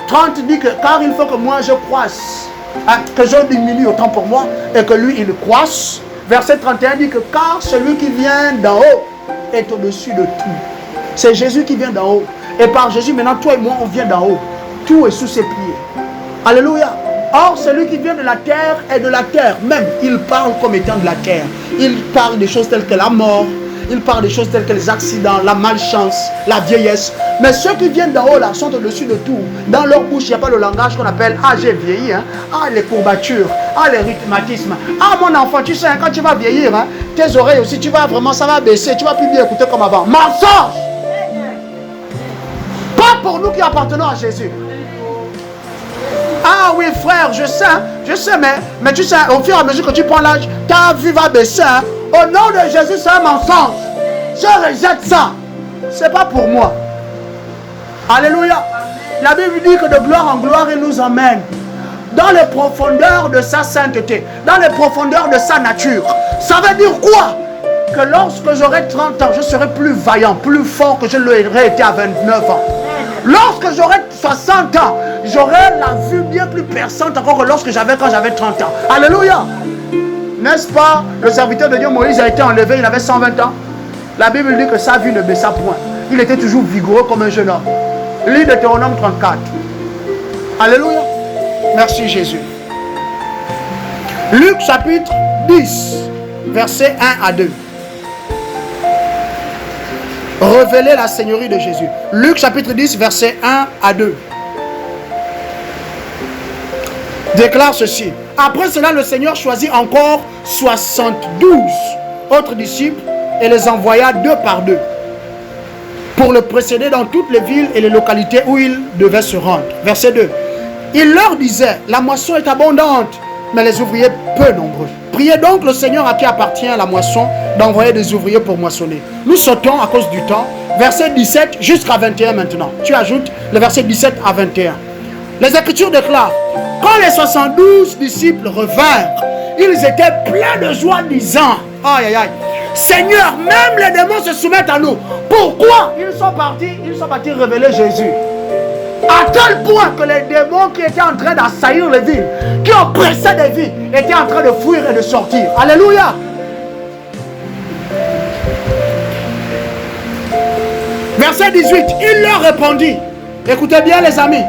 30 dit que car il faut que moi je croisse, que je diminue autant pour moi et que lui il croisse. Verset 31 dit que car celui qui vient d'en haut est au-dessus de tout. C'est Jésus qui vient d'en haut. Et par Jésus, maintenant, toi et moi, on vient d'en haut. Tout est sous ses pieds. Alléluia. Or, celui qui vient de la terre est de la terre. Même, il parle comme étant de la terre. Il parle des choses telles que la mort. Il parle des choses telles que les accidents, la malchance, la vieillesse. Mais ceux qui viennent d'en haut, là, sont au-dessus de tout. Dans leur bouche, il n'y a pas le langage qu'on appelle « Ah, j'ai vieilli. Hein. Ah, les courbatures. Ah, les rhumatismes. Ah, mon enfant, tu sais, hein, quand tu vas vieillir, hein, tes oreilles aussi, tu vas vraiment, ça va baisser. Tu vas plus bien écouter comme avant. » Mensonge! Pour nous qui appartenons à Jésus. Ah oui frère, je sais, mais tu sais, au fur et à mesure que tu prends l'âge, ta vie va baisser. Hein. Au nom de Jésus, c'est un mensonge. Je rejette ça. C'est pas pour moi. Alléluia. La Bible dit que de gloire en gloire, il nous emmène dans les profondeurs de sa sainteté, dans les profondeurs de sa nature. Ça veut dire quoi? Que lorsque j'aurai 30 ans, je serai plus vaillant, plus fort que je l'aurais été à 29 ans. Lorsque j'aurai 60 ans, j'aurai la vue bien plus perçante encore que lorsque quand j'avais 30 ans. Alléluia. N'est-ce pas? Le serviteur de Dieu Moïse a été enlevé, il avait 120 ans. La Bible dit que sa vue ne baissa point. Il était toujours vigoureux comme un jeune homme. Lis Deutéronome 34. Alléluia. Merci Jésus. Luc chapitre 10, versets 1 à 2. Révéler la Seigneurie de Jésus. Luc chapitre 10, versets 1 à 2. Déclare ceci. Après cela, le Seigneur choisit encore 72 autres disciples et les envoya 2 par 2 pour le précéder dans toutes les villes et les localités où il devait se rendre. Verset 2. Il leur disait, la moisson est abondante, mais les ouvriers peu nombreux. Priez donc le Seigneur à qui appartient la moisson d'envoyer des ouvriers pour moissonner. Nous sautons à cause du temps. Verset 17 jusqu'à 21 maintenant. Tu ajoutes le verset 17 à 21. Les Écritures déclarent, quand les 72 disciples revinrent, ils étaient pleins de joie disant, aïe aïe aïe, Seigneur, même les démons se soumettent à nous. Pourquoi? Ils sont partis révéler Jésus. À tel point que les démons qui étaient en train d'assaillir les villes, qui oppressaient des villes, étaient en train de fuir et de sortir. Alléluia. Verset 18, il leur répondit. Écoutez bien les amis.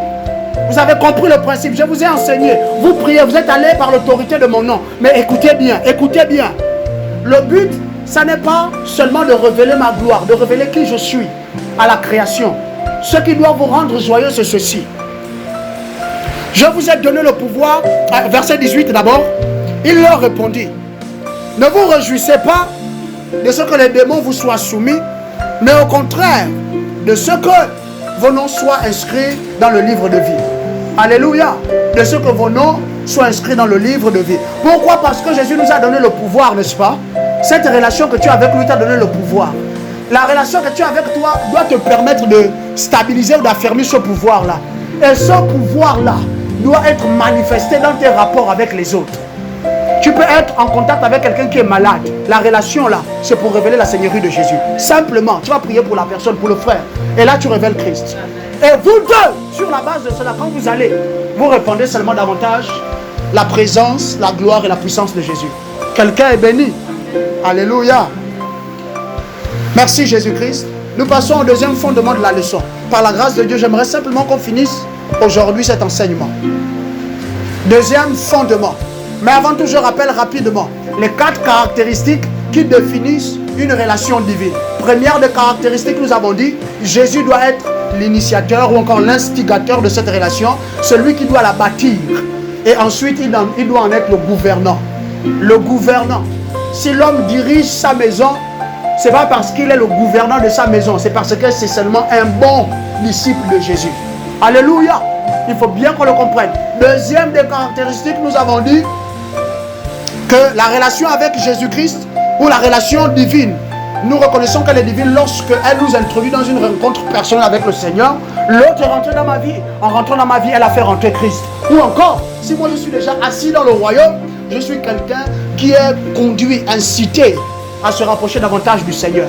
Vous avez compris le principe, je vous ai enseigné. Vous priez, vous êtes allés par l'autorité de mon nom. Mais écoutez bien, écoutez bien. Le but, ça n'est pas seulement de révéler ma gloire, de révéler qui je suis à la création. Ce qui doit vous rendre joyeux, c'est ceci. Je vous ai donné le pouvoir, verset 18 d'abord. Il leur répondit, ne vous réjouissez pas de ce que les démons vous soient soumis, mais au contraire, de ce que vos noms soient inscrits dans le livre de vie. Alléluia. De ce que vos noms soient inscrits dans le livre de vie. Pourquoi? Parce que Jésus nous a donné le pouvoir, n'est-ce pas? Cette relation que tu as avec lui t'a donné le pouvoir. La relation que tu as avec toi doit te permettre de stabiliser ou d'affermir ce pouvoir-là. Et ce pouvoir-là doit être manifesté dans tes rapports avec les autres. Tu peux être en contact avec quelqu'un qui est malade. La relation là, c'est pour révéler la Seigneurie de Jésus. Simplement, tu vas prier pour la personne, pour le frère. Et là, tu révèles Christ. Et vous deux, sur la base de cela, quand vous allez, vous répandez seulement davantage la présence, la gloire et la puissance de Jésus. Quelqu'un est béni. Alléluia. Merci Jésus-Christ. Nous passons au deuxième fondement de la leçon. Par la grâce de Dieu, j'aimerais simplement qu'on finisse aujourd'hui cet enseignement. Deuxième fondement. Mais avant tout, je rappelle rapidement les 4 caractéristiques qui définissent une relation divine. Première des caractéristiques, nous avons dit, Jésus doit être l'initiateur ou encore l'instigateur de cette relation, celui qui doit la bâtir. Et ensuite, il doit en être le gouvernant. Le gouvernant. Si l'homme dirige sa maison, ce n'est pas parce qu'il est le gouvernant de sa maison, c'est parce que c'est seulement un bon disciple de Jésus. Alléluia. Il faut bien qu'on le comprenne. Deuxième des caractéristiques, nous avons dit que la relation avec Jésus-Christ ou la relation divine, nous reconnaissons qu'elle est divine lorsqu'elle nous introduit dans une rencontre personnelle avec le Seigneur. L'autre est rentré dans ma vie. En rentrant dans ma vie, elle a fait rentrer Christ. Ou encore, si moi je suis déjà assis dans le royaume, je suis quelqu'un qui est conduit, incité à se rapprocher davantage du Seigneur.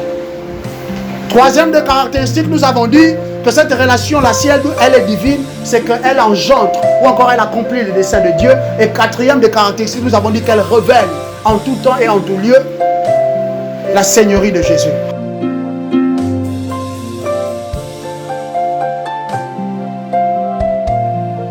Troisième des caractéristiques, nous avons dit que cette relation-là, si elle est divine, c'est qu'elle engendre ou encore elle accomplit le dessein de Dieu. Et quatrième des caractéristiques, nous avons dit qu'elle révèle en tout temps et en tout lieu la Seigneurie de Jésus.